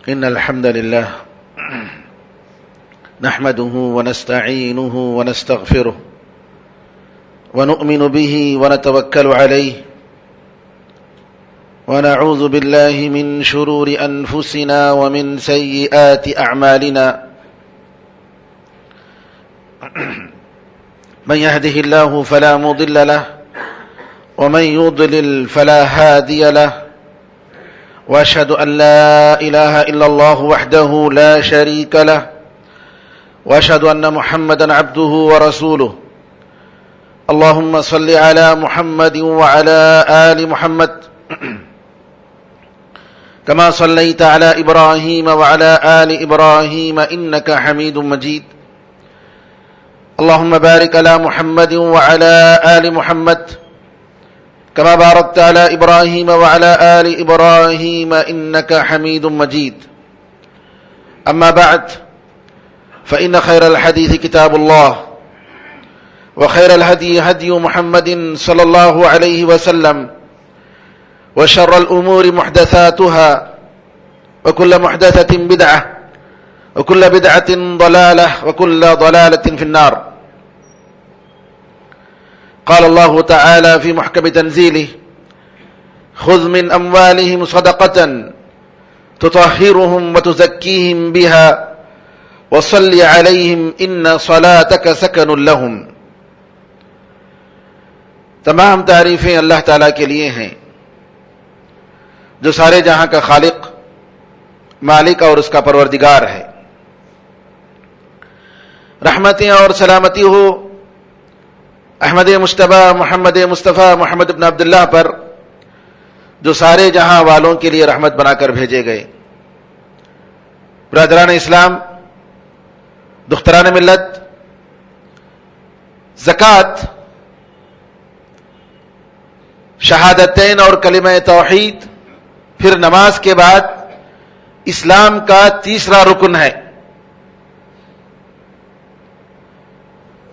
إن الحمد لله نحمده ونستعينه ونستغفره ونؤمن به ونتوكل عليه ونعوذ بالله من شرور أنفسنا ومن سيئات أعمالنا من يهده الله فلا مضل له ومن يضلل فلا هادي له وأشهد أن لا إله إلا الله وحده لا شريك له وأشهد أن محمدا عبده ورسوله اللهم صل على محمد وعلى آل محمد كما صليت على إبراهيم وعلى آل إبراهيم إنك حميد مجيد اللهم بارك على محمد وعلى آل محمد كما باركت على إبراهيم وعلى آل إبراهيم إنك حميد مجيد أما بعد فإن خير الحديث كتاب الله وخير الهدي هدي محمد صلى الله عليه وسلم وشر الأمور محدثاتها وكل محدثة بدعة وكل بدعة ضلالة وكل ضلالة في النار قال الله تعالى في محكم تنزيله خذ من أموالهم صدقة تطهرهم وتزكيهم بها وصل عليهم إن صلاتك سكن لهم. تمام تعریفیں اللہ تعالیٰ کے لیے ہیں جو سارے جہاں کا خالق، مالک اور اس کا پروردگار ہے. رحمتیں اور سلامتی ہو احمد مجتبی محمد مصطفیٰ محمد بن عبداللہ پر جو سارے جہاں والوں کے لیے رحمت بنا کر بھیجے گئے. برادران اسلام، دختران ملت، زکوٰۃ، شہادتین اور کلمہ توحید، پھر نماز کے بعد اسلام کا تیسرا رکن ہے.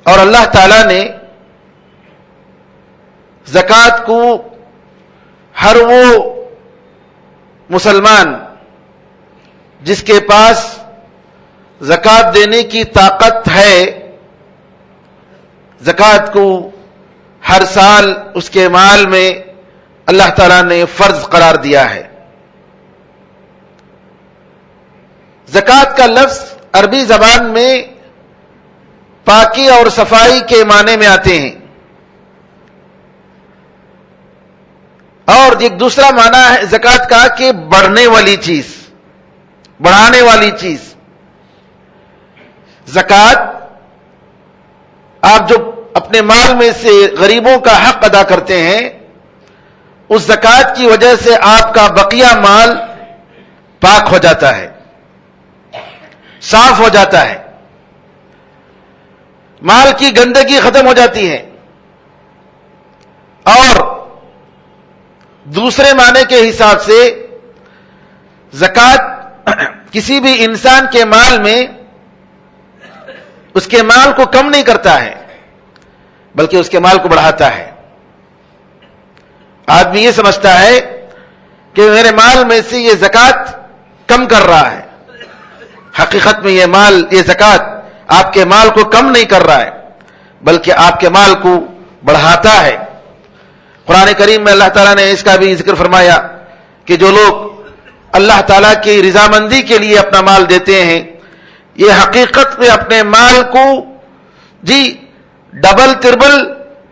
اور اللہ تعالی نے زکوٰۃ کو ہر وہ مسلمان جس کے پاس زکوٰۃ دینے کی طاقت ہے، زکوٰۃ کو ہر سال اس کے مال میں اللہ تعالیٰ نے فرض قرار دیا ہے. زکوٰۃ کا لفظ عربی زبان میں پاکی اور صفائی کے معنی میں آتے ہیں، اور ایک دوسرا معنی ہے زکوٰۃ کا کہ بڑھنے والی چیز، بڑھانے والی چیز. زکوٰۃ آپ جو اپنے مال میں سے غریبوں کا حق ادا کرتے ہیں، اس زکوٰۃ کی وجہ سے آپ کا بقیہ مال پاک ہو جاتا ہے، صاف ہو جاتا ہے، مال کی گندگی ختم ہو جاتی ہے. اور دوسرے معنی کے حساب سے زکوٰۃ کسی بھی انسان کے مال میں اس کے مال کو کم نہیں کرتا ہے بلکہ اس کے مال کو بڑھاتا ہے. آدمی یہ سمجھتا ہے کہ میرے مال میں سے یہ زکوٰۃ کم کر رہا ہے، حقیقت میں یہ مال، یہ زکوٰۃ آپ کے مال کو کم نہیں کر رہا ہے بلکہ آپ کے مال کو بڑھاتا ہے. قرآن کریم میں اللہ تعالیٰ نے اس کا بھی ذکر فرمایا کہ جو لوگ اللہ تعالیٰ کی رضامندی کے لیے اپنا مال دیتے ہیں، یہ حقیقت میں اپنے مال کو ڈبل تربل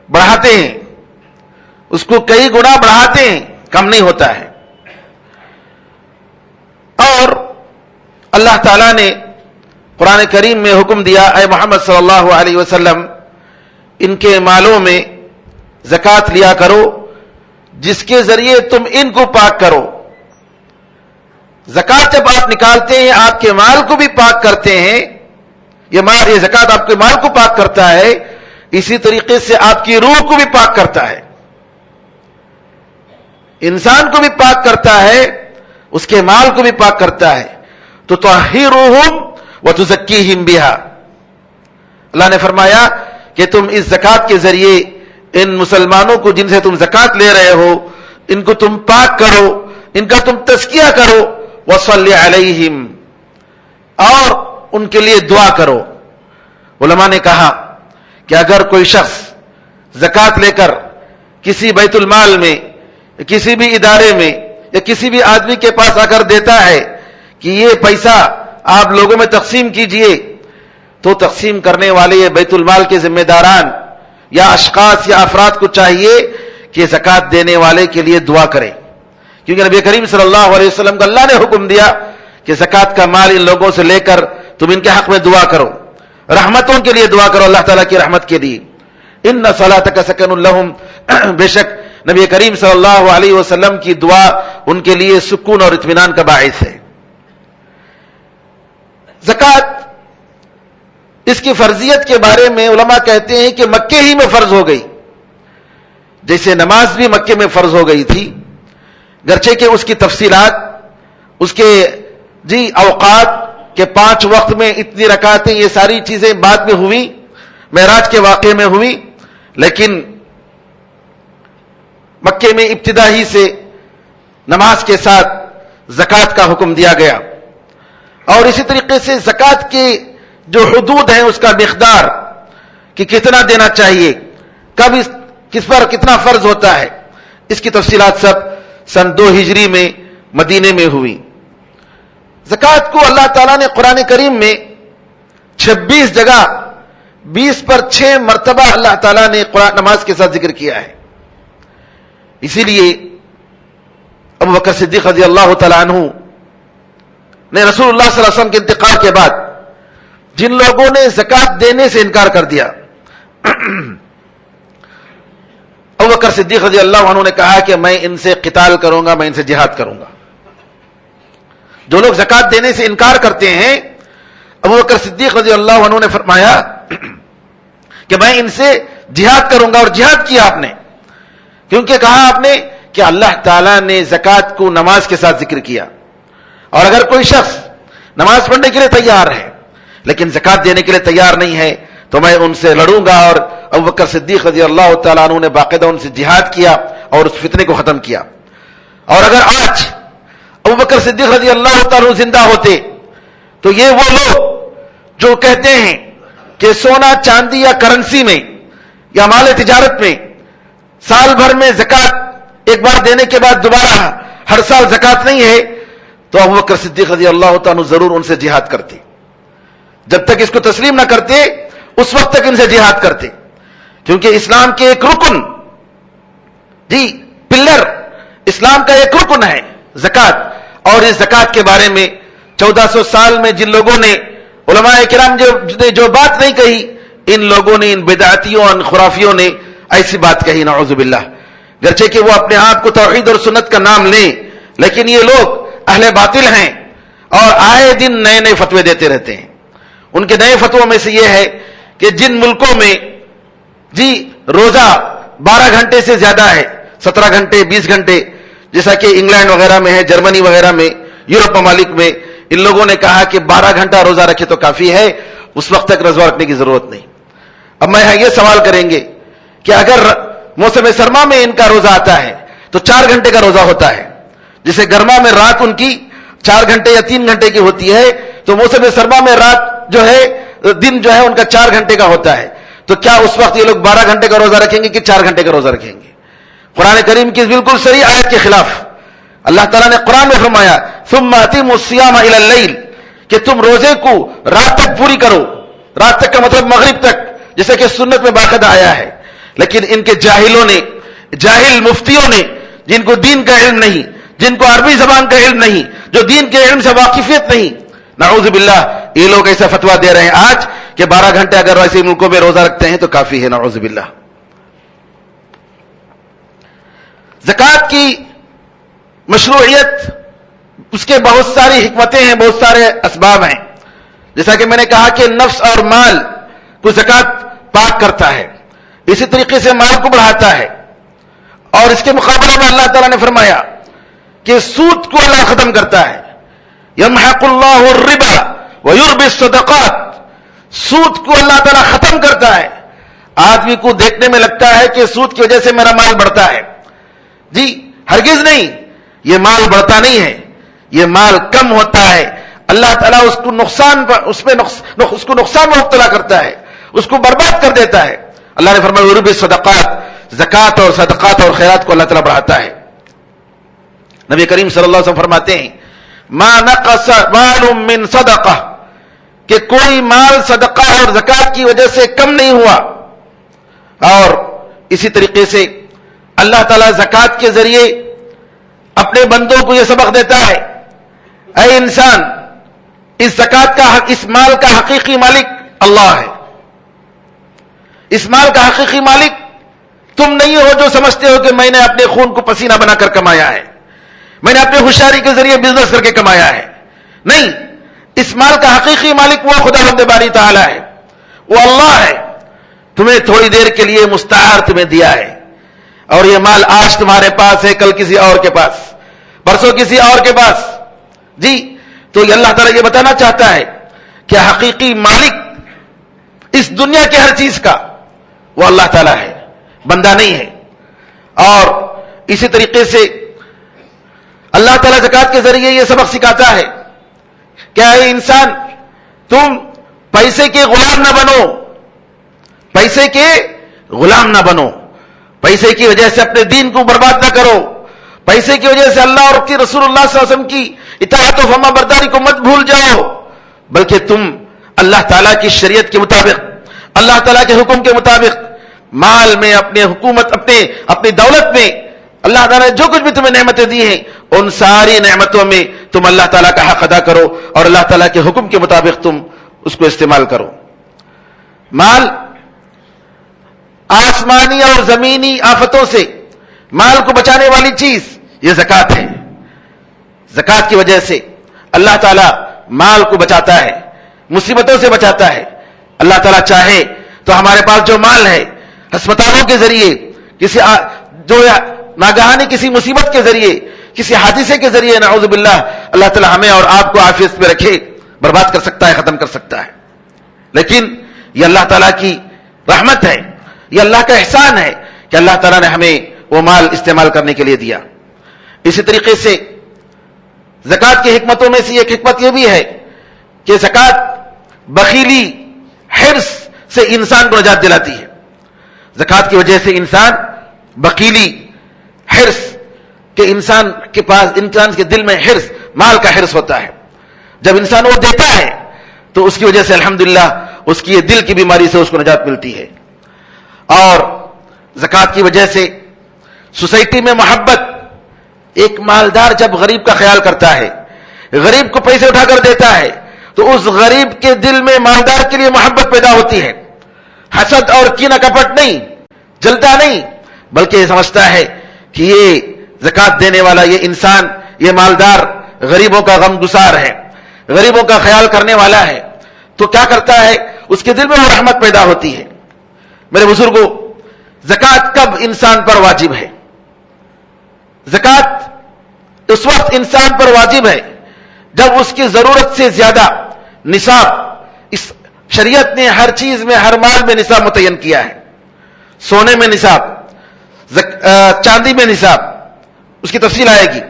بڑھاتے ہیں، اس کو کئی گنا بڑھاتے ہیں، کم نہیں ہوتا ہے. اور اللہ تعالیٰ نے قرآن کریم میں حکم دیا، اے محمد صلی اللہ علیہ وسلم، ان کے مالوں میں زکوٰۃ لیا کرو جس کے ذریعے تم ان کو پاک کرو. زکوٰۃ جب آپ نکالتے ہیں آپ کے مال کو بھی پاک کرتے ہیں، یہ زکوٰۃ آپ کے مال کو پاک کرتا ہے، اسی طریقے سے آپ کی روح کو بھی پاک کرتا ہے، انسان کو بھی پاک کرتا ہے، اس کے مال کو بھی پاک کرتا ہے. تو تطہرہم وتزکیہم بہا، اللہ نے فرمایا کہ تم اس زکوٰۃ کے ذریعے ان مسلمانوں کو جن سے تم زکوٰۃ لے رہے ہو ان کو تم پاک کرو، ان کا تم تزکیہ کرو، وصلی علیہم، اور ان کے لیے دعا کرو۔ علماء نے کہا کہ اگر کوئی شخص زکوٰۃ لے کر کسی بیت المال میں، کسی بھی ادارے میں یا کسی بھی آدمی کے پاس آ کر دیتا ہے کہ یہ پیسہ آپ لوگوں میں تقسیم کیجئے، تو تقسیم کرنے والے یہ بیت المال کے ذمہ داران یا اشخاص یا افراد کو چاہیے کہ زکوٰۃ دینے والے کے لیے دعا کریں، کیونکہ نبی کریم صلی اللہ علیہ وسلم کو اللہ نے حکم دیا کہ زکوٰۃ کا مال ان لوگوں سے لے کر تم ان کے حق میں دعا کرو، رحمتوں کے لیے دعا کرو، اللہ تعالیٰ کی رحمت کے لیے۔ ان صلاتک سکن لہم، بے شک نبی کریم صلی اللہ علیہ وسلم کی دعا ان کے لیے سکون اور اطمینان کا باعث ہے۔ زکوٰۃ، اس کی فرضیت کے بارے میں علماء کہتے ہیں کہ مکے ہی میں فرض ہو گئی، جیسے نماز بھی مکے میں فرض ہو گئی تھی، گرچہ کہ اس کی تفصیلات، اس کے اوقات کہ 5 وقت میں اتنی رکعتیں، یہ ساری چیزیں بعد میں ہوئی، معراج کے واقعے میں ہوئی، لیکن مکے میں ابتدا ہی سے نماز کے ساتھ زکوٰۃ کا حکم دیا گیا، اور اسی طریقے سے زکوٰۃ کے جو حدود ہیں، اس کا مقدار کہ کتنا دینا چاہیے، کب کس پر کتنا فرض ہوتا ہے، اس کی تفصیلات سب سن 2 ہجری میں مدینے میں ہوئی۔ زکوٰۃ کو اللہ تعالیٰ نے قرآن کریم میں 26 جگہ 20 پر 6 مرتبہ اللہ تعالیٰ نے قرآن نماز کے ساتھ ذکر کیا ہے۔ اسی لیے ابو بکر صدیق رضی اللہ تعالیٰ عنہ نے رسول اللہ صلی اللہ علیہ وسلم کے انتقال کے بعد جن لوگوں نے زکوٰۃ دینے سے انکار کر دیا، ابو بکر صدیق رضی اللہ عنہ نے کہا کہ میں ان سے قتال کروں گا، میں ان سے جہاد کروں گا۔ جو لوگ زکوٰۃ دینے سے انکار کرتے ہیں، ابو بکر صدیق رضی اللہ عنہ نے فرمایا کہ میں ان سے جہاد کروں گا، اور جہاد کیا آپ نے، کیونکہ کہا آپ نے کہ اللہ تعالیٰ نے زکوٰۃ کو نماز کے ساتھ ذکر کیا، اور اگر کوئی شخص نماز پڑھنے کے لیے تیار ہے لیکن زکوٰۃ دینے کے لیے تیار نہیں ہے تو میں ان سے لڑوں گا۔ اور ابو بکر صدیق رضی اللہ تعالیٰ عنہ نے باقاعدہ ان سے جہاد کیا اور اس فتنے کو ختم کیا۔ اور اگر آج ابو بکر صدیق رضی اللہ تعالیٰ عنہ زندہ ہوتے تو یہ وہ لوگ جو کہتے ہیں کہ سونا چاندی یا کرنسی میں یا مال تجارت میں سال بھر میں زکوٰۃ ایک بار دینے کے بعد دوبارہ ہر سال زکوٰۃ نہیں ہے، تو ابو بکر صدیق رضی اللہ تعالیٰ عنہ ضرور ان سے جہاد کرتے، جب تک اس کو تسلیم نہ کرتے اس وقت تک ان سے جہاد کرتے، کیونکہ اسلام کے ایک رکن، پلر اسلام کا ایک رکن ہے زکوٰۃ۔ اور اس زکوٰۃ کے بارے میں 1400 سال میں جن لوگوں نے، علماء کرام نے جو بات نہیں کہی، ان لوگوں نے، ان بدعتیوں اور خرافیوں نے ایسی بات کہی، نعوذ باللہ۔ گرچہ کہ وہ اپنے آپ کو توحید اور سنت کا نام لیں، لیکن یہ لوگ اہل باطل ہیں اور آئے دن نئے نئے فتوے دیتے رہتے ہیں۔ ان کے نئے فتووں میں سے یہ ہے کہ جن ملکوں میں روزہ 12 گھنٹے سے زیادہ ہے، 17 گھنٹے 20 گھنٹے، جیسا کہ انگلینڈ وغیرہ میں ہے، جرمنی وغیرہ میں، یورپ ممالک میں، ان لوگوں نے کہا کہ 12 گھنٹہ روزہ رکھے تو کافی ہے، اس وقت تک روزہ رکھنے کی ضرورت نہیں۔ اب میں یہ سوال کریں گے کہ اگر موسم سرما میں ان کا روزہ آتا ہے تو 4 گھنٹے کا روزہ ہوتا ہے، جسے گرما میں رات ان کی 4 گھنٹے یا 3 گھنٹے کی ہوتی ہے، تو موسم سرما میں رات دن جو ہے ان کا 4 گھنٹے کا ہوتا ہے، تو کیا اس وقت یہ لوگ 12 گھنٹے کا روزہ رکھیں گے کہ 4 گھنٹے کا روزہ رکھیں گے؟ قرآن کریم کی بالکل صحیح آیت کے خلاف اللہ تعالیٰ نے قرآن میں فرمایا ثم اتموا الصیام الی اللیل، کہ تم روزے کو رات تک پوری کرو۔ رات تک کا مطلب مغرب تک، جیسے کہ سنت میں باقاعدہ آیا ہے، لیکن ان کے جاہل مفتیوں نے، جن کو دین کا علم نہیں، جن کو عربی زبان کا علم نہیں، جو دین کے علم سے واقفیت نہیں، نعوذ باللہ یہ لوگ ایسا فتویٰ دے رہے ہیں آج کہ 12 گھنٹے اگر ایسے ملکوں میں روزہ رکھتے ہیں تو کافی ہے، نعوذ باللہ۔ زکوٰۃ کی مشروعیت، اس کے بہت ساری حکمتیں ہیں، بہت سارے اسباب ہیں، جیسا کہ میں نے کہا کہ نفس اور مال کو زکوٰۃ پاک کرتا ہے، اسی طریقے سے مال کو بڑھاتا ہے، اور اس کے مقابلے میں اللہ تعالیٰ نے فرمایا کہ سود کو اللہ ختم کرتا ہے، یمحق اللہ الربا ویربی الصدقات، سود کو اللہ تعالیٰ ختم کرتا ہے۔ آدمی کو دیکھنے میں لگتا ہے کہ سود کی وجہ سے میرا مال بڑھتا ہے، ہرگز نہیں، یہ مال بڑھتا نہیں ہے، یہ مال کم ہوتا ہے، اللہ تعالیٰ اس کو نقصان میں مبتلا کرتا ہے، اس کو برباد کر دیتا ہے۔ اللہ نے فرمایا ورب صدقات، زکات اور صدقات اور خیرات کو اللہ تعالیٰ بڑھاتا ہے۔ نبی کریم صلی اللہ علیہ وسلم فرماتے ہیں ما نقص مال من صدقہ، کہ کوئی مال صدقہ اور زکات کی وجہ سے کم نہیں ہوا۔ اور اسی طریقے سے اللہ تعالیٰ زکات کے ذریعے اپنے بندوں کو یہ سبق دیتا ہے، اے انسان، اس زکات کا اس مال کا حقیقی مالک اللہ ہے۔ اس مال کا حقیقی مالک تم نہیں ہو جو سمجھتے ہو کہ میں نے اپنے خون کو پسینہ بنا کر کمایا ہے، میں نے اپنی ہوشیاری کے ذریعے بزنس کر کے کمایا ہے۔ نہیں، اس مال کا حقیقی مالک وہ خداوند باری تعالیٰ ہے، وہ اللہ ہے۔ تمہیں تھوڑی دیر کے لیے مستعار تمہیں دیا ہے، اور یہ مال آج تمہارے پاس ہے، کل کسی اور کے پاس، پرسوں کسی اور کے پاس۔ جی، تو یہ اللہ تعالیٰ یہ بتانا چاہتا ہے کہ حقیقی مالک اس دنیا کے ہر چیز کا وہ اللہ تعالیٰ ہے، بندہ نہیں ہے۔ اور اسی طریقے سے اللہ تعالیٰ زکات کے ذریعے یہ سبق سکھاتا ہے کہ اے انسان، تم پیسے کے غلام نہ بنو، پیسے کے غلام نہ بنو، پیسے کی وجہ سے اپنے دین کو برباد نہ کرو، پیسے کی وجہ سے اللہ اور کی رسول اللہ صلی اللہ علیہ وسلم کی اطاعت و فرما برداری کو مت بھول جاؤ، بلکہ تم اللہ تعالیٰ کی شریعت کے مطابق، اللہ تعالیٰ کے حکم کے مطابق مال میں، اپنے حکومت، اپنی دولت میں اللہ تعالیٰ نے جو کچھ بھی تمہیں نعمتیں دی ہیں، ان ساری نعمتوں میں تم اللہ تعالیٰ کا حق ادا کرو اور اللہ تعالیٰ کے حکم کے مطابق تم اس کو استعمال کرو۔ مال آسمانی اور زمینی آفتوں سے مال کو بچانے والی چیز یہ زکات ہے۔ زکات کی وجہ سے اللہ تعالیٰ مال کو بچاتا ہے، مصیبتوں سے بچاتا ہے۔ اللہ تعالیٰ چاہے تو ہمارے پاس جو مال ہے، ہسپتالوں کے ذریعے، جو ناگہانی کسی مصیبت کے ذریعے، کسی حادثے کے ذریعے نعوذ باللہ، اللہ تعالیٰ ہمیں اور آپ کو عافیت میں رکھے، برباد کر سکتا ہے، ختم کر سکتا ہے۔ لیکن یہ اللہ تعالیٰ کی رحمت ہے، یہ اللہ کا احسان ہے کہ اللہ تعالیٰ نے ہمیں وہ مال استعمال کرنے کے لیے دیا۔ اسی طریقے سے زکات کی حکمتوں میں سے ایک حکمت یہ بھی ہے کہ زکات بخیلی، حرص سے انسان کو نجات دلاتی ہے۔ زکات کی وجہ سے انسان بخیلی، حرص کہ انسان کے پاس، انسان کے دل میں حرص، مال کا حرص ہوتا ہے۔ جب انسان وہ دیتا ہے تو اس کی وجہ سے الحمدللہ اس کی یہ دل کی بیماری سے اس کو نجات ملتی ہے۔ اور زکات کی وجہ سے سوسائٹی میں محبت، ایک مالدار جب غریب کا خیال کرتا ہے، غریب کو پیسے اٹھا کر دیتا ہے، تو اس غریب کے دل میں مالدار کے لیے محبت پیدا ہوتی ہے۔ حسد اور کینہ کپٹ نہیں، جلتا نہیں، بلکہ یہ سمجھتا ہے کہ یہ زکات دینے والا، یہ انسان، یہ مالدار غریبوں کا غم گسار ہے، غریبوں کا خیال کرنے والا ہے، تو کیا کرتا ہے، اس کے دل میں وہ رحمت پیدا ہوتی ہے۔ میرے بزرگوں، زکات کب انسان پر واجب ہے؟ زکات اس وقت انسان پر واجب ہے جب اس کی ضرورت سے زیادہ نصاب، اس شریعت نے ہر چیز میں، ہر مال میں نصاب متعین کیا ہے۔ سونے میں نصاب، چاندی میں نصاب، اس کی تفصیل آئے گی،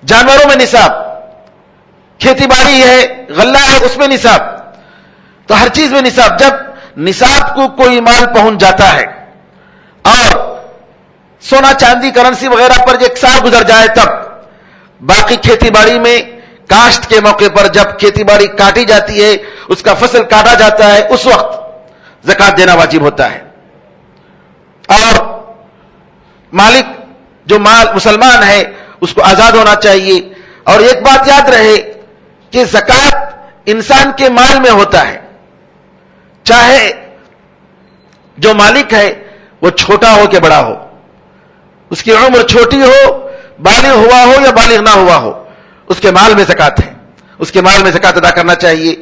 جانوروں میں نصاب، کھیتی باڑی ہے، غلہ ہے، اس میں نصاب، تو ہر چیز میں نصاب۔ جب نصاب کو کوئی مال پہنچ جاتا ہے اور سونا چاندی کرنسی وغیرہ پر ایک سال گزر جائے، تب باقی کھیتی باڑی میں کاشت کے موقع پر جب کھیتی باڑی کاٹی جاتی ہے، اس کا فصل کاٹا جاتا ہے، اس وقت زکات دینا واجب ہوتا ہے۔ اور مالک جو مال مسلمان ہے اس کو آزاد ہونا چاہیے۔ اور ایک بات یاد رہے کہ زکات انسان کے مال میں ہوتا ہے، چاہے جو مالک ہے وہ چھوٹا ہو کہ بڑا ہو، اس کی عمر چھوٹی ہو، بالغ ہوا ہو یا بالغ نہ ہوا ہو، اس کے مال میں زکات ہے، اس کے مال میں زکات ادا کرنا چاہیے۔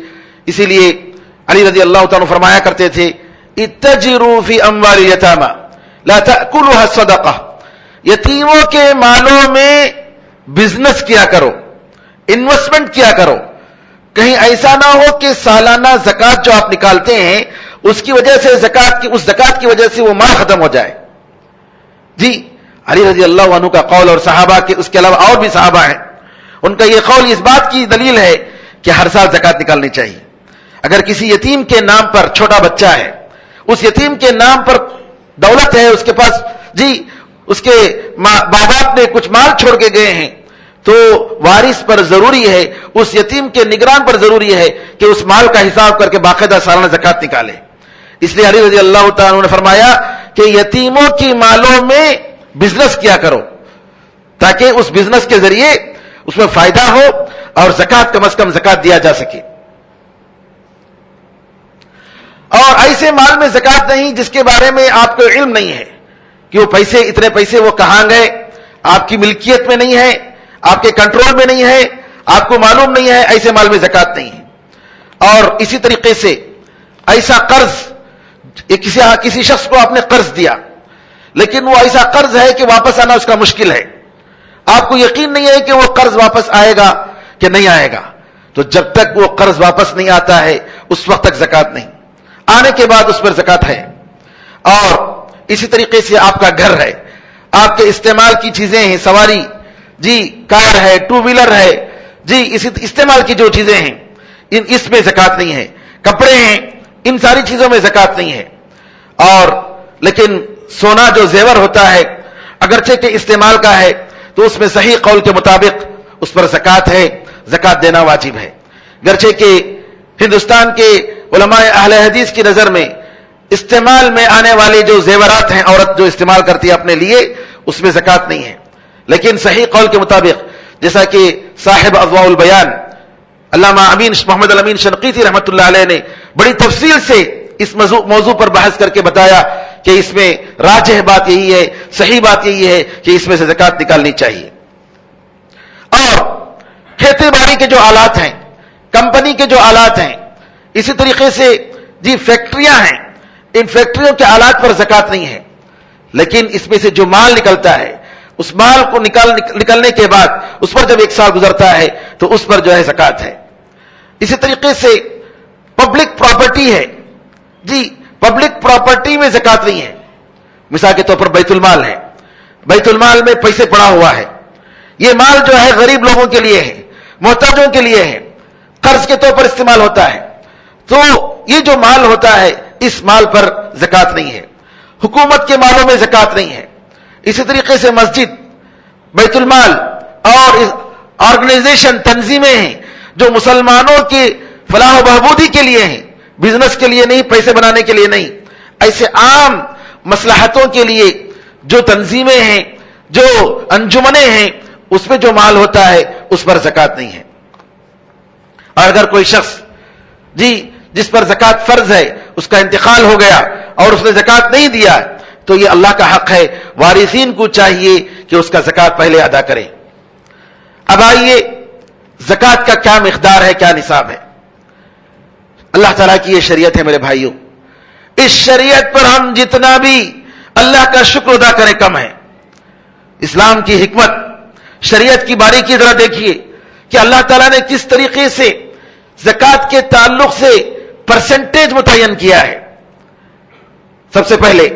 اسی لیے علی رضی اللہ تعالیٰ فرمایا کرتے تھے اتجروا فی اموال الیتامی لا تأکلها الصدقہ، یتیموں کے مالوں میں بزنس کیا کرو، انویسٹمنٹ کیا کرو، کہیں ایسا نہ ہو کہ سالانہ زکات جو آپ نکالتے ہیں اس کی وجہ سے اس زکات کی وجہ سے وہ مال ختم ہو جائے۔ جی، علی رضی اللہ عنہ کا قول، اور صحابہ کے، اس کے علاوہ اور بھی صحابہ ہیں، ان کا یہ قول اس بات کی دلیل ہے کہ ہر سال زکات نکالنی چاہیے. اگر کسی یتیم کے نام پر چھوٹا بچہ ہے، اس یتیم کے نام پر دولت ہے، اس کے پاس اس کے باپ باپ نے کچھ مال چھوڑ کے گئے ہیں، تو وارث پر ضروری ہے، اس یتیم کے نگران پر ضروری ہے کہ اس مال کا حساب کر کے باقاعدہ سالانہ زکات نکالے. اس لیے علی رضی اللہ تعالیٰ عنہ نے فرمایا کہ یتیموں کی مالوں میں بزنس کیا کرو تاکہ اس بزنس کے ذریعے اس میں فائدہ ہو اور زکات کم از کم زکات دیا جا سکے. اور ایسے مال میں زکات نہیں جس کے بارے میں آپ کو علم نہیں ہے کہ وہ پیسے، اتنے پیسے وہ کہاں گئے، آپ کی ملکیت میں نہیں ہے، آپ کے کنٹرول میں نہیں ہے، آپ کو معلوم نہیں ہے، ایسے مال میں زکات نہیں ہے. اور اسی طریقے سے ایسا قرض، کسی شخص کو آپ نے قرض دیا لیکن وہ ایسا قرض ہے کہ واپس آنا اس کا مشکل ہے، آپ کو یقین نہیں ہے کہ وہ قرض واپس آئے گا کہ نہیں آئے گا، تو جب تک وہ قرض واپس نہیں آتا ہے اس وقت تک زکات نہیں، آنے کے بعد اس پر زکات ہے. اور اسی طریقے سے آپ کا گھر ہے، آپ کے استعمال کی چیزیں ہیں، سواری کار ہے، ٹو ویلر ہے، اسی استعمال کی جو چیزیں ہیں اس میں زکات نہیں ہے. کپڑے ہیں، ان ساری چیزوں میں زکات نہیں ہے. اور لیکن سونا جو زیور ہوتا ہے اگرچہ کہ استعمال کا ہے تو اس میں صحیح قول کے مطابق اس پر زکات ہے، زکات دینا واجب ہے. گرچہ کہ ہندوستان کے علماء اہل حدیث کی نظر میں استعمال میں آنے والے جو زیورات ہیں، عورت جو استعمال کرتی ہے اپنے لیے، اس میں زکات نہیں ہے. لیکن صحیح قول کے مطابق جیسا کہ صاحب اضواء البیان علامہ محمد الامین شنقیطی رحمۃ اللہ علیہ نے بڑی تفصیل سے اس موضوع پر بحث کر کے بتایا کہ اس میں راجح بات یہی ہے، صحیح بات یہی ہے کہ اس میں سے زکات نکالنی چاہیے. اور کھیتی باڑی کے جو آلات ہیں، کمپنی کے جو آلات ہیں، اسی طریقے سے فیکٹریاں ہیں، ان فیکٹریوں کے آلات پر زکات نہیں ہے، لیکن اس میں سے جو مال نکلتا ہے اس مال کو نکلنے کے بعد اس پر جب 1 سال گزرتا ہے تو اس پر جو ہے زکات ہے. اسی طریقے سے پبلک پراپرٹی ہے، پبلک پراپرٹی میں زکات نہیں ہے. مثال کے طور پر بیت المال ہے، بیت المال میں پیسے پڑا ہوا ہے، یہ مال جو ہے غریب لوگوں کے لیے ہے، محتاجوں کے لیے ہے، قرض کے طور پر استعمال ہوتا ہے، تو یہ جو مال ہوتا ہے اس مال پر زکات نہیں ہے. حکومت کے مالوں میں زکات نہیں ہے. اسی طریقے سے مسجد، بیت المال اور آرگنائزیشن، تنظیمیں ہیں جو مسلمانوں کی فلاح و بہبودی کے لیے ہیں، بزنس کے لیے نہیں، پیسے بنانے کے لیے نہیں، ایسے عام مصلحتوں کے لیے جو تنظیمیں ہیں، جو انجمنیں ہیں، اس میں جو مال ہوتا ہے اس پر زکات نہیں ہے. اور اگر کوئی شخص جس پر زکات فرض ہے اس کا انتقال ہو گیا اور اس نے زکات نہیں دیا تو یہ اللہ کا حق ہے، وارثین کو چاہیے کہ اس کا زکات پہلے ادا کریں. اب آئیے زکات کا کیا مقدار ہے، کیا نصاب ہے. اللہ تعالیٰ کی یہ شریعت ہے میرے بھائیوں، اس شریعت پر ہم جتنا بھی اللہ کا شکر ادا کریں کم ہے. اسلام کی حکمت، شریعت کی باریکی ذرا دیکھیے کہ اللہ تعالیٰ نے کس طریقے سے زکات کے تعلق سے پرسنٹیج متعین کیا ہے. سب سے پہلے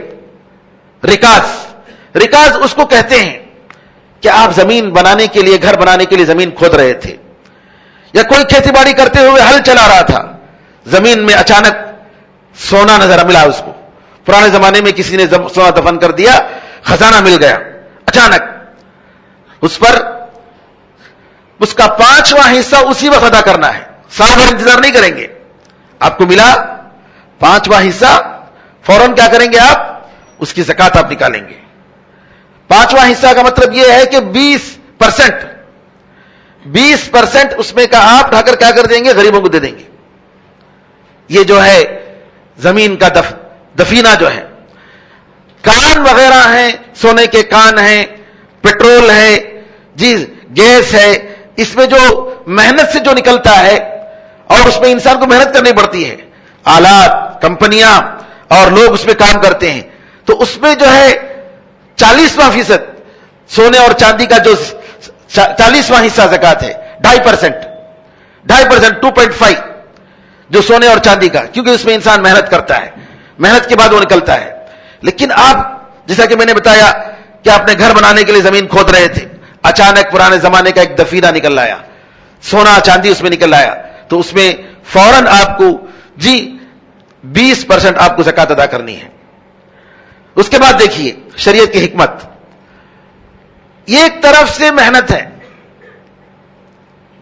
رکاز اس کو کہتے ہیں کہ آپ زمین بنانے کے لیے، گھر بنانے کے لیے زمین کھود رہے تھے، یا کوئی کھیتی باڑی کرتے ہوئے ہل چلا رہا تھا، زمین میں اچانک سونا نظر ملا. اس کو پرانے زمانے میں کسی نے سونا دفن کر دیا، خزانہ مل گیا اچانک، اس پر اس کا 5واں حصہ اسی وقت ادا کرنا ہے، سال بھر انتظار نہیں کریں گے. آپ کو ملا 5واں حصہ، فوراً کیا کریں گے آپ؟ اس کی زکات آپ نکالیں گے. 5واں حصہ کا مطلب یہ ہے کہ 20% اس میں کا آپ اٹھا کر کیا کر دیں گے؟ غریبوں کو دے دیں گے. یہ جو ہے زمین کا دفینہ جو ہے، کان وغیرہ ہیں، سونے کے کان ہیں، پیٹرول ہے، گیس ہے، اس میں جو محنت سے جو نکلتا ہے اور اس میں انسان کو محنت کرنی پڑتی ہے، آلات، کمپنیاں اور لوگ اس میں کام کرتے ہیں، تو اس میں جو ہے 40% سونے اور چاندی کا جو 40واں حصہ زکات ہے، 2.5% 2.5 جو سونے اور چاندی کا، کیونکہ اس میں انسان محنت کرتا ہے، محنت کے بعد وہ نکلتا ہے. لیکن آپ جیسا کہ میں نے بتایا کہ آپ نے گھر بنانے کے لیے زمین کھود رہے تھے، اچانک پرانے زمانے کا ایک دفینہ نکل آیا, سونا چاندی اس میں نکل آیا, تو اس میں فوراً آپ کو 20% آپ کو زکات ادا کرنی ہے. اس کے بعد دیکھیے شریعت کی حکمت, یہ ایک طرف سے محنت ہے.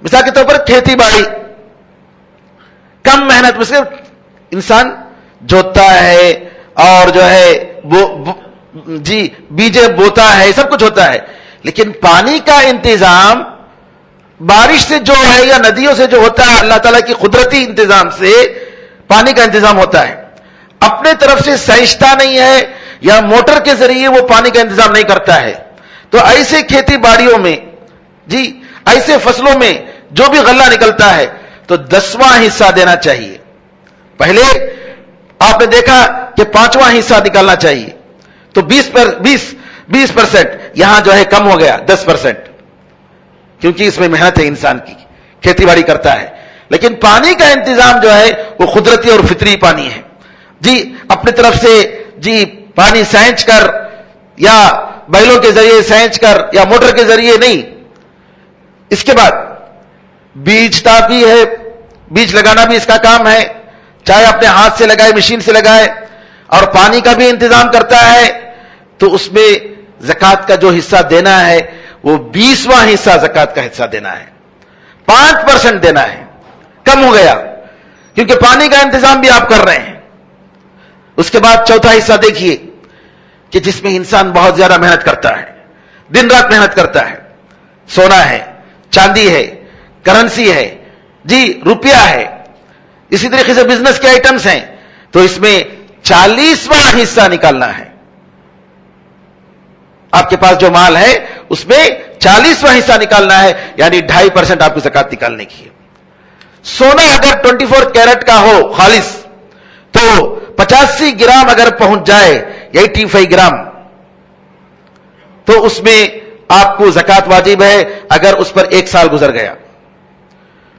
مثال کے طور پر کھیتی باڑی, کم محنت میں سے انسان جوتتا ہے اور جو ہے بیجے بوتا ہے, سب کچھ ہوتا ہے, لیکن پانی کا انتظام بارش سے جو ہے یا ندیوں سے جو ہوتا ہے, اللہ تعالیٰ کی قدرتی انتظام سے پانی کا انتظام ہوتا ہے. اپنے طرف سے سینچتا نہیں ہے یا موٹر کے ذریعے وہ پانی کا انتظام نہیں کرتا ہے. تو ایسے کھیتی باڑیوں میں ایسے فصلوں میں جو بھی غلہ نکلتا ہے تو 10واں حصہ دینا چاہیے. پہلے آپ نے دیکھا کہ 5واں حصہ نکالنا چاہیے, تو 20% یہاں جو ہے کم ہو گیا 10%, کیونکہ اس میں محنت ہے انسان کی, کھیتی باڑی کرتا ہے. لیکن پانی کا انتظام جو ہے وہ قدرتی اور فطری پانی ہے. اپنے طرف سے پانی سینچ کر یا بیلوں کے ذریعے سینچ کر یا موٹر کے ذریعے نہیں. اس کے بعد بیجتا بھی ہے, بیج لگانا بھی اس کا کام ہے, چاہے اپنے ہاتھ سے لگائے مشین سے لگائے, اور پانی کا بھی انتظام کرتا ہے. تو اس میں زکات کا جو حصہ دینا ہے وہ 20واں حصہ زکات کا حصہ دینا ہے, 5% دینا ہے. کم ہو گیا کیونکہ پانی کا انتظام بھی آپ کر رہے ہیں. اس کے بعد چوتھا حصہ دیکھیے کہ جس میں انسان بہت زیادہ محنت کرتا ہے, دن رات محنت کرتا ہے. سونا ہے, چاندی ہے, کرنسی ہے, روپیہ ہے, اسی طریقے سے بزنس کے آئٹمز ہیں. تو اس میں 40واں حصہ نکالنا ہے. آپ کے پاس جو مال ہے اس میں 40واں حصہ نکالنا ہے, یعنی 2.5% آپ کو زکات نکالنے کی ہے. سونا اگر 24 کیرٹ کا ہو خالص تو 85 گرام اگر پہنچ جائے, 85 گرام, تو اس میں آپ کو زکات واجب ہے اگر اس پر 1 سال گزر گیا.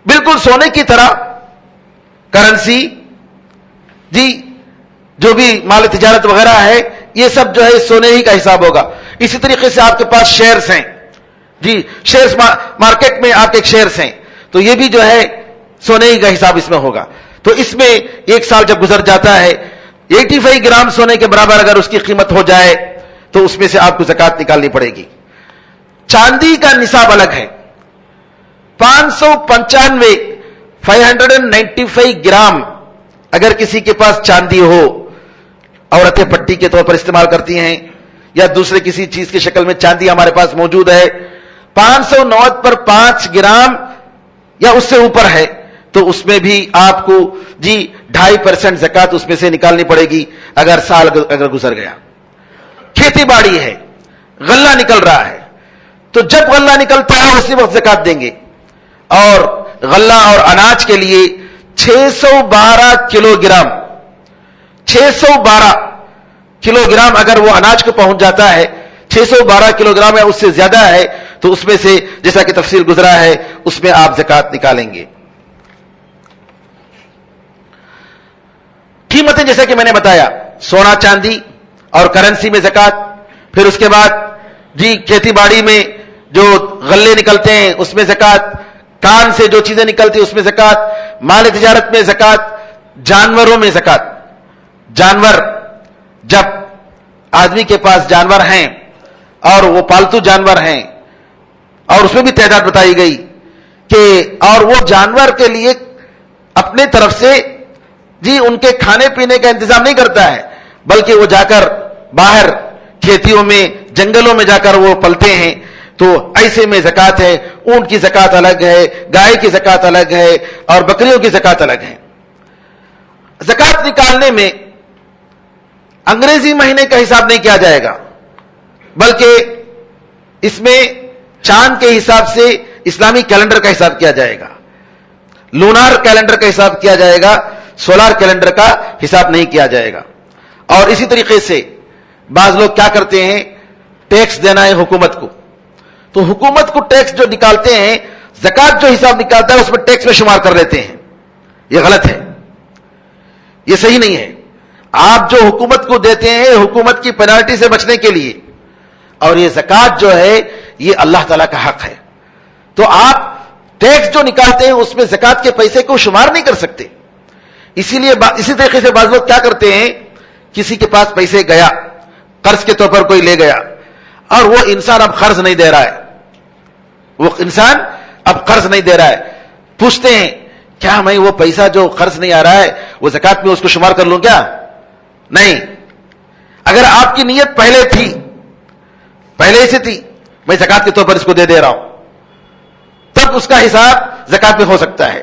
بالکل سونے کی طرح کرنسی, جو بھی مال تجارت وغیرہ ہے, یہ سب جو ہے سونے ہی کا حساب ہوگا. اسی طریقے سے آپ کے پاس شیئرز ہیں, شیئرز مارکیٹ میں آپ کے شیئرز ہیں, تو یہ بھی جو ہے سونے ہی کا حساب اس میں ہوگا. تو اس میں 1 سال جب گزر جاتا ہے, 85 گرام سونے کے برابر اگر اس کی قیمت ہو جائے تو اس میں سے آپ کو زکات نکالنی پڑے گی. چاندی کا نصاب الگ ہے, 595 گرام اگر کسی کے پاس چاندی ہو, عورتیں پٹی کے طور پر استعمال کرتی ہیں یا دوسرے کسی چیز کی شکل میں چاندی ہمارے پاس موجود ہے, 590 پر 5 گرام یا اس سے اوپر ہے, تو اس میں بھی آپ کو 2.5% زکات اس میں سے نکالنی پڑے گی اگر سال اگر گزر گیا. کھیتی باڑی ہے, غلہ نکل رہا ہے, تو جب غلہ نکلتا ہے اسی وقت زکات دیں گے. اور غلہ اور اناج کے لیے 612 کلو گرام 612 کلو گرام اگر وہ اناج کو پہنچ جاتا ہے, 612 کلو گرام یا اس سے زیادہ ہے, تو اس میں سے جیسا کہ تفصیل گزرا ہے اس میں آپ زکات نکالیں گے. قیمتیں جیسا کہ میں نے بتایا, سونا چاندی اور کرنسی میں زکات. پھر اس کے بعد کھیتی باڑی میں جو غلے نکلتے ہیں اس میں زکات, کان سے جو چیزیں نکلتی اس میں زکات, مال تجارت میں زکات, جانوروں میں زکات. جانور, جب آدمی کے پاس جانور ہیں اور وہ پالتو جانور ہیں اور اس میں بھی تعداد بتائی گئی کہ اور وہ جانور کے لیے اپنے طرف سے ان کے کھانے پینے کا انتظام نہیں کرتا ہے, بلکہ وہ جا کر باہر کھیتیوں میں جنگلوں میں جا کر وہ پلتے ہیں, تو ایسے میں زکات ہے. اونٹ کی زکات الگ ہے, گائے کی زکات الگ ہے, اور بکریوں کی زکات الگ ہے. زکات نکالنے میں انگریزی مہینے کا حساب نہیں کیا جائے گا, بلکہ اس میں چاند کے حساب سے اسلامی کیلنڈر کا حساب کیا جائے گا. لونار کیلنڈر کا حساب کیا جائے گا, سولار کیلنڈر کا حساب نہیں کیا جائے گا. اور اسی طریقے سے بعض لوگ کیا کرتے ہیں, ٹیکس دینا ہے حکومت کو, تو حکومت کو ٹیکس جو نکالتے ہیں, زکات جو حساب نکالتا ہے اس میں ٹیکس میں شمار کر لیتے ہیں. یہ غلط ہے, یہ صحیح نہیں ہے. آپ جو حکومت کو دیتے ہیں حکومت کی پینالٹی سے بچنے کے لیے, اور یہ زکات جو ہے یہ اللہ تعالیٰ کا حق ہے. تو آپ ٹیکس جو نکالتے ہیں اس میں زکات کے پیسے کو شمار نہیں کر سکتے. اسی طریقے سے بعض لوگ کیا کرتے ہیں, کسی کے پاس پیسے گیا, قرض کے طور پر کوئی لے گیا, اور وہ انسان اب قرض نہیں دے رہا ہے, وہ انسان اب قرض نہیں دے رہا ہے. پوچھتے ہیں کیا میں وہ پیسہ جو قرض نہیں آ رہا ہے وہ زکات میں اس کو شمار کر لوں کیا؟ نہیں. اگر آپ کی نیت پہلے سے تھی میں زکات کے طور پر اس کو دے رہا ہوں, تب اس کا حساب زکات میں ہو سکتا ہے.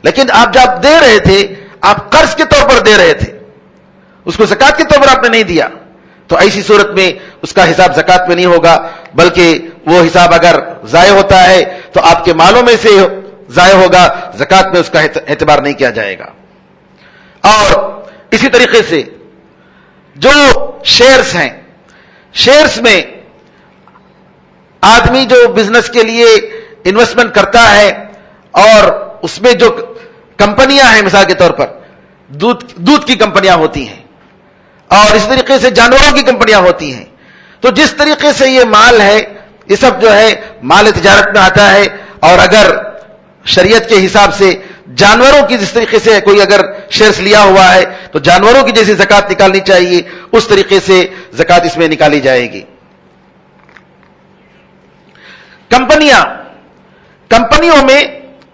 لیکن آپ جب دے رہے تھے آپ قرض کے طور پر دے رہے تھے, اس کو زکات کے طور پر آپ نے نہیں دیا, تو ایسی صورت میں اس کا حساب زکات میں نہیں ہوگا, بلکہ وہ حساب اگر ضائع ہوتا ہے تو آپ کے مالوں میں سے ضائع ہوگا, زکات میں اس کا اعتبار نہیں کیا جائے گا. اور اسی طریقے سے جو شیئرز ہیں, شیئرز میں آدمی جو بزنس کے لیے انویسٹمنٹ کرتا ہے اور اس میں جو کمپنیاں ہیں, مثال کے طور پر دودھ کی کمپنیاں ہوتی ہیں اور اس طریقے سے جانوروں کی کمپنیاں ہوتی ہیں, تو جس طریقے سے یہ مال ہے یہ سب جو ہے مال تجارت میں آتا ہے. اور اگر شریعت کے حساب سے جانوروں کی جس طریقے سے کوئی اگر شیئرز لیا ہوا ہے تو جانوروں کی جیسی زکات نکالنی چاہیے اس طریقے سے زکات اس میں نکالی جائے گی. کمپنیوں میں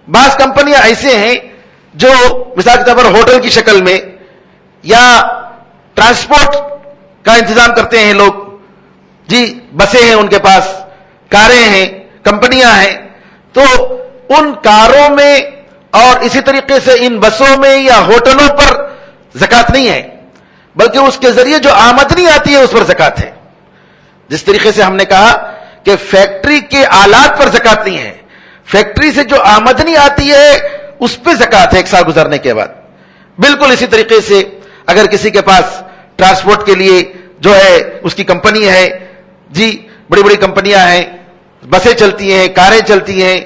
بعض کمپنیاں ایسے ہیں جو مثال کے طور پر ہوٹل کی شکل میں یا ٹرانسپورٹ کا انتظام کرتے ہیں لوگ, جی بسیں ہیں ان کے پاس, کاریں ہیں, کمپنیاں ہیں, تو ان کاروں میں اور اسی طریقے سے ان بسوں میں یا ہوٹلوں پر زکات نہیں ہے, بلکہ اس کے ذریعے جو آمدنی آتی ہے اس پر زکات ہے. جس طریقے سے ہم نے کہا کہ فیکٹری کے آلات پر زکات نہیں ہے, فیکٹری سے جو آمدنی آتی ہے اس پہ زکات ہے ایک سال گزرنے کے بعد. بالکل اسی طریقے سے اگر کسی کے پاس ٹرانسپورٹ کے لیے جو ہے اس کی کمپنی ہے, جی بڑی بڑی کمپنیاں ہیں, بسیں چلتی ہیں, کاریں چلتی ہیں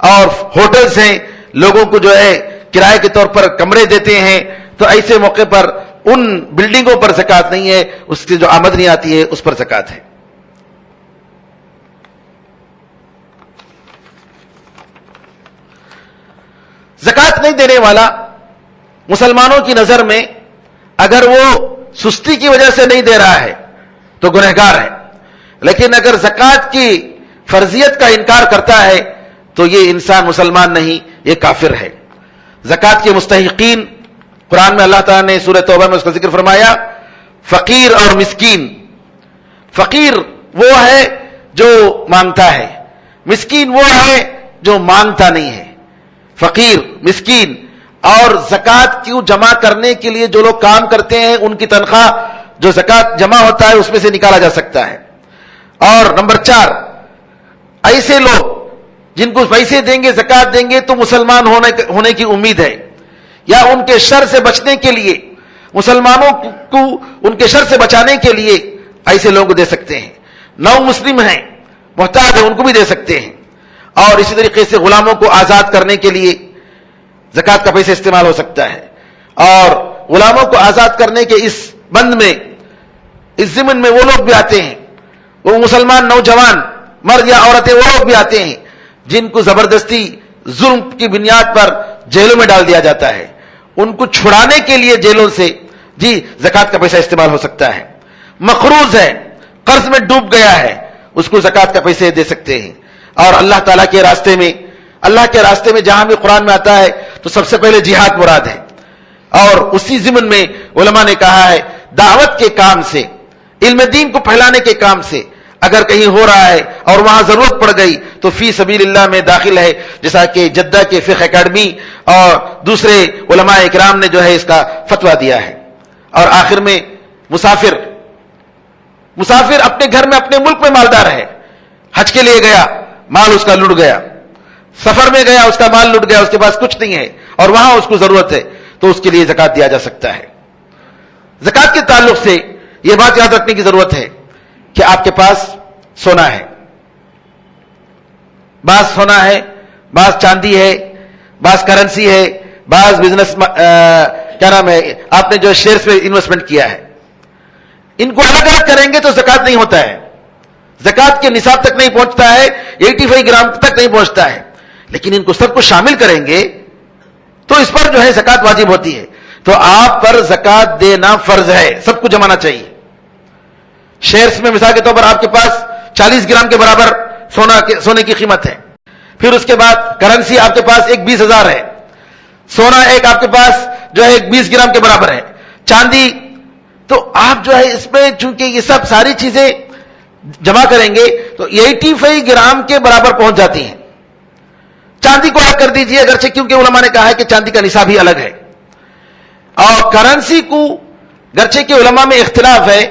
اور ہوٹلز ہیں, لوگوں کو جو ہے کرائے کے طور پر کمرے دیتے ہیں, تو ایسے موقع پر ان بلڈنگوں پر زکات نہیں ہے, اس کی جو آمدنی آتی ہے اس پر زکات ہے. زکات نہیں دینے والا مسلمانوں کی نظر میں اگر وہ سستی کی وجہ سے نہیں دے رہا ہے تو گنہگار ہے, لیکن اگر زکات کی فرضیت کا انکار کرتا ہے تو یہ انسان مسلمان نہیں, یہ کافر ہے. زکات کے مستحقین قرآن میں اللہ تعالیٰ نے سورہ توبہ میں اس کا ذکر فرمایا, فقیر اور مسکین. فقیر وہ ہے جو مانگتا ہے, مسکین وہ ہے جو مانگتا نہیں ہے. فقیر, مسکین. اور زکات کیوں جمع کرنے کے لیے جو لوگ کام کرتے ہیں ان کی تنخواہ جو زکات جمع ہوتا ہے اس میں سے نکالا جا سکتا ہے. اور نمبر 4, ایسے لوگ جن کو پیسے دیں گے, زکات دیں گے تو مسلمان ہونے کی امید ہے, یا ان کے شر سے بچنے کے لیے, مسلمانوں کو ان کے شر سے بچانے کے لیے ایسے لوگوں کو دے سکتے ہیں. نو مسلم ہیں, محتاج ہیں, ان کو بھی دے سکتے ہیں. اور اسی طریقے سے غلاموں کو آزاد کرنے کے لیے زکات کا پیسہ استعمال ہو سکتا ہے. اور غلاموں کو آزاد کرنے کے اس بند میں, اس ضمن میں وہ لوگ بھی آتے ہیں, وہ مسلمان نوجوان مرد یا عورتیں وہ لوگ بھی آتے ہیں جن کو زبردستی ظلم کی بنیاد پر جیلوں میں ڈال دیا جاتا ہے. ان کو چھڑانے کے لیے جیلوں سے جی زکات کا پیسہ استعمال ہو سکتا ہے. مقروض ہے, قرض میں ڈوب گیا ہے, اس کو زکات کا پیسے دے سکتے ہیں. اور اللہ تعالیٰ کے راستے میں جہاں بھی قرآن میں آتا ہے تو سب سے پہلے جہاد مراد ہے. اور اسی ضمن میں علماء نے کہا ہے دعوت کے کام سے, علم دین کو پھیلانے کے کام سے اگر کہیں ہو رہا ہے اور وہاں ضرورت پڑ گئی تو فی سبیل اللہ میں داخل ہے, جیسا کہ جدہ کے فقہ اکیڈمی اور دوسرے علماء اکرام نے جو ہے اس کا فتویٰ دیا ہے. اور آخر میں مسافر اپنے گھر میں اپنے ملک میں مالدار ہے, حج کے لیے گیا, مال اس کا لٹ گیا, سفر میں گیا, اس کا مال لٹ گیا, اس کے پاس کچھ نہیں ہے اور وہاں اس کو ضرورت ہے تو اس کے لیے زکات دیا جا سکتا ہے. زکات کے تعلق سے یہ بات یاد رکھنے کی ضرورت ہے کہ آپ کے پاس سونا ہے, بعض سونا ہے, بعض چاندی ہے, بعض کرنسی ہے, بعض بزنس کیا نام ہے آپ نے جو شیئرز پہ انویسٹمنٹ کیا ہے, ان کو الگ الگ کریں گے تو زکات نہیں ہوتا ہے. زکات کے نصاب تک نہیں پہنچتا ہے، 85 گرام تک نہیں پہنچتا ہے، لیکن ان کو سب کو شامل کریں گے تو اس پر جو ہے زکات واجب ہوتی ہے. تو آپ پر زکات دینا فرض ہے، سب کو جمانا چاہیے. شیئرز میں مثال کے طور پر آپ کے پاس 40 گرام کے برابر سونے کی قیمت ہے، پھر اس کے بعد کرنسی آپ کے پاس ایک 20,000 ہے، سونا ایک آپ کے پاس جو ہے 20 گرام کے برابر ہے، چاندی، تو آپ جو ہے اس میں چونکہ یہ سب ساری چیزیں جمع کریں گے تو 85 گرام کے برابر پہنچ جاتی ہیں. چاندی کو الگ کر دیجئے اگرچہ کیونکہ علماء نے کہا ہے کہ چاندی کا نصاب ہی الگ ہے، اور کرنسی کو گرچہ کہ علماء میں اختلاف ہے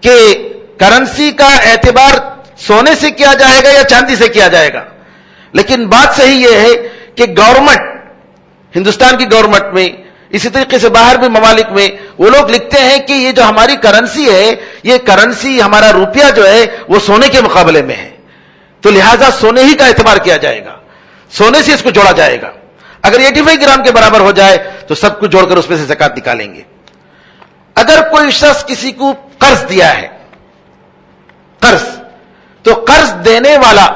کہ کرنسی کا اعتبار سونے سے کیا جائے گا یا چاندی سے کیا جائے گا، لیکن بات صحیح یہ ہے کہ گورنمنٹ، ہندوستان کی گورنمنٹ میں، اسی طریقے سے باہر بھی ممالک میں وہ لوگ لکھتے ہیں کہ یہ جو ہماری کرنسی ہے، یہ کرنسی ہمارا روپیہ جو ہے وہ سونے کے مقابلے میں ہے، تو لہذا سونے ہی کا اعتبار کیا جائے گا، سونے سے اس کو جوڑا جائے گا. اگر 85 گرام کے برابر ہو جائے تو سب کو جوڑ کر اس میں سے زکات نکالیں گے. اگر کوئی شخص کسی کو قرض دیا ہے، قرض، تو قرض دینے والا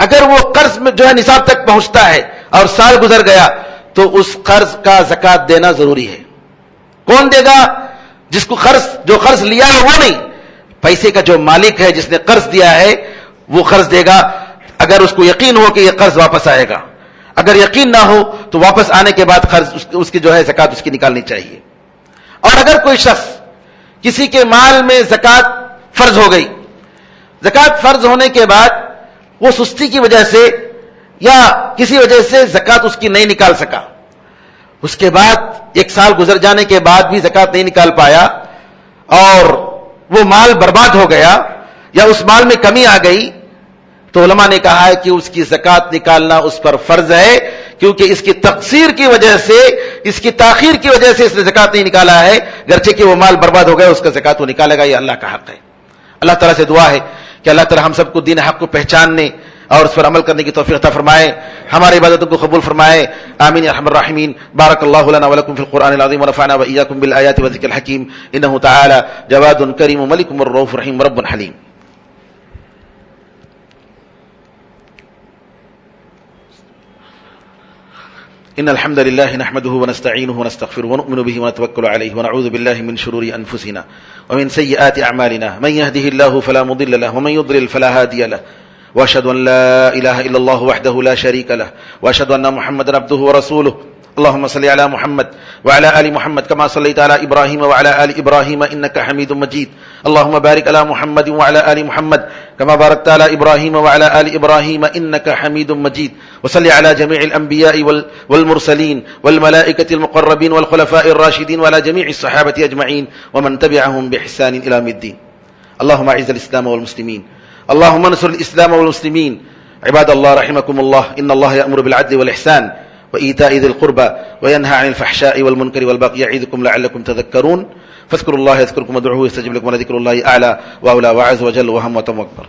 اگر وہ قرض میں جو ہے نصاب تک پہنچتا ہے اور سال گزر گیا تو اس قرض کا زکات دینا ضروری ہے. کون دے گا؟ جس کو جو قرض لیا ہے وہ نہیں، پیسے کا جو مالک ہے جس نے قرض دیا ہے وہ قرض دے گا، اگر اس کو یقین ہو کہ یہ قرض واپس آئے گا. اگر یقین نہ ہو تو واپس آنے کے بعد قرض اس کی جو ہے زکات اس کی نکالنی چاہیے. اور اگر کوئی شخص کسی کے مال میں زکات فرض ہو گئی، زکات فرض ہونے کے بعد وہ سستی کی وجہ سے یا کسی وجہ سے زکات اس کی نہیں نکال سکا، اس کے بعد 1 سال گزر جانے کے بعد بھی زکات نہیں نکال پایا اور وہ مال برباد ہو گیا یا اس مال میں کمی آ گئی، تو علماء نے کہا ہے کہ اس کی زکات نکالنا اس پر فرض ہے، کیونکہ اس کی تقصیر کی وجہ سے، اس کی تاخیر کی وجہ سے اس نے زکات نہیں نکالا ہے، گرچہ کہ وہ مال برباد ہو گیا اس کا زکات وہ نکالے گا، یہ اللہ کا حق ہے. اللہ تعالیٰ سے دعا ہے کہ اللہ تعالیٰ ہم سب کو دین حق کو پہچاننے اور اس پر عمل کرنے کی توفیق عطا فرمائے، ہماری عبادتوں کو قبول فرمائے. آمین یا ارحم الراحمین. بارک اللہ لنا ولکم فی القرآن العظیم ونفعنا وإیاکم بالآیات والذکر الحکیم. انہ تعالی جواد کریم ملک الرؤوف رحیم رب حلیم. إن الحمد لله نحمده ونستعينه ونستغفره ونؤمن به ونتوكل عليه ونعوذ بالله من شرور أنفسنا ومن سيئات أعمالنا، من يهده الله فلا مضل له ومن يضلل فلا هادي له، وأشهد أن لا إله إلا الله وحده لا شريك له، وأشهد أن محمدا عبده ورسوله. اللهم صل على محمد وعلى آل محمد كما صليت على إبراهيم وعلى آل إبراهيم إنك حميد مجيد. اللهم بارك على محمد وعلى آل محمد كما باركت على إبراهيم وعلى آل إبراهيم إنك حميد مجيد. وصل على جميع الأنبياء والمرسلين والملائكة المقربين والخلفاء الراشدين وعلى جميع الصحابة أجمعين ومن تبعهم بإحسان إلى يوم الدين. اللهم أعز الإسلام والمسلمين، اللهم انصر الإسلام والمسلمين. عباد الله رحمكم الله، إن الله يأمر بالعدل والإحسان وإيتاء ذي القربى وينهى عن الفحشاء والمنكر والبغي يعظكم لعلكم تذكرون. فاذكروا الله يذكركم وادعوه يستجب لكم ولذكر الله أعلى وأولى وأعز وجل وهم وتم أكبر.